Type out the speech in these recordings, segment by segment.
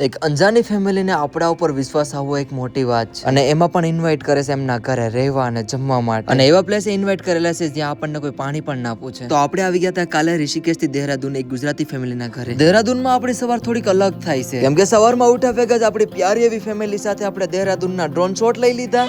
એક અંજાની ફેમિલીને આપણા ઉપર વિશ્વાસ આવવો એક મોટી વાત છે અને એમાં પણ ઇન્વાઇટ કરે છે એમના ઘરે રહેવા અને જમવા માટે અને એવા પ્લેસે ઇન્વાઇટ કરેલા છે જ્યાં આપણને કોઈ પાણી પણ ના પૂછે. તો આપણે આવી ગયા હતા કાલે ઋષિકેશ થી દેહરાદૂન એક ગુજરાતી ફેમિલીના ઘરે. દેહરાદૂનમાં આપણી સવાર થોડીક અલગ થાય છે કેમ કે સવારમાં ઉઠ્યા ભેગા જ આપણી પ્યારી એવી ફેમિલી સાથે આપણે દેહરાદૂનના ડ્રોન શોટ લઈ લીધા.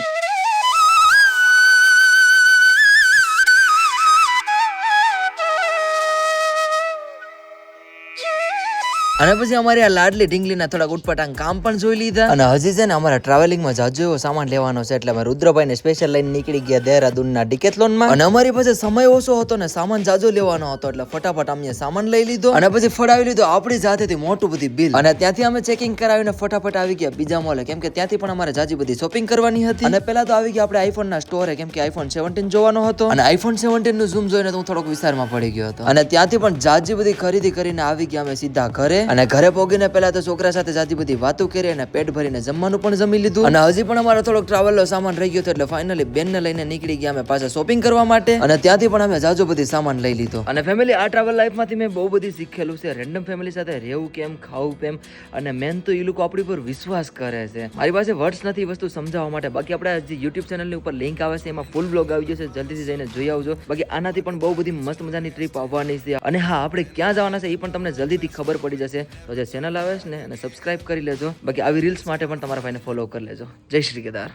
અને પછી અમારી આ લાડલી ઢીંગલીના થોડાક ઉટપટાંગ કામ પણ જોઈ લીધા. અને હજી છે ને અમારા ટ્રાવેલિંગમાં જાજો એવો સામાન લેવાનો છે એટલે અમે રુદ્રભાઈને સ્પેશિયલ લઈને નીકળી ગયા દેહરાદૂનના ડિકેથલોનમાં. અને અમારી પાસે સમય ઓછો હતો ને સામાન જાજો લેવાનો હતો એટલે ફટાફટ અમે સામાન લઈ લીધો અને પછી ફડાવી લીધો આપણી જાતેથી મોટું બધી બિલ. અને ત્યાંથી અમે ચેકિંગ કરાવીને ફટાફટ આવી ગયા બીજા મોલે કેમ કે ત્યાંથી પણ અમારે જાજી બધી શોપિંગ કરવાની હતી. અને પેલા તો આવી ગયા આપણે આઈફોન ના સ્ટોરે કેમ કે આઈફોન 17 જોવાનો હતો અને આઈફોન 17 નું ઝૂમ જોઈને તો હું થોડોક વિચારમાં પડી ગયો હતો. અને ત્યાંથી પણ જાજી બધી ખરીદી કરીને આવી ગયા અમે સીધા ઘરે. અને ઘરે પોગીને પેલા તો છોકરા સાથે જાજી બધી વાતો કરી અને પેટ ભરીને જમવાનું પણ જમી લીધું. અને હજી પણ અમારો થોડોક ટ્રાવેલનો સામાન રહી ગયો હતો એટલે ફાઇનલી બેનને લઈને નીકળી ગયા અમે પાછા શોપિંગ કરવા માટે. અને ત્યાંથી પણ અમે જાજો બધી સામાન લઈ લીધો. અને ફેમિલી આ ટ્રાવેલ લાઈફમાંથી મેં બહુ બધી શીખેલું છે રેન્ડમ ફેમિલી સાથે રહેવું કેમ, ખાવું કેમ, અને મેન તો એ લોકો આપણી પર વિશ્વાસ કરે છે. મારી પાસે વર્ડ્સ નથી વસ્તુ સમજાવવા માટે. બાકી આપણે જે યુટ્યુબ ચેનલની ઉપર લિંક આવે છે એમાં ફૂલ બ્લોગ આવી જશે, જલ્દીથી જઈને જોઈ આવજો. બાકી આનાથી પણ બહુ બધી મસ્ત મજાની ટ્રીપ આવવાની છે. અને હા, આપણે ક્યાં જવાના છે એ પણ તમને જલ્દીથી ખબર પડી જશે. તો જે ચેનલ આવે છે ને એને સબસ્ક્રાઇબ કરી લેજો. બાકી આવી રીલ્સ માટે પણ તમારા ભાઈને ફોલો કરી લેજો. જય શ્રી કેદાર.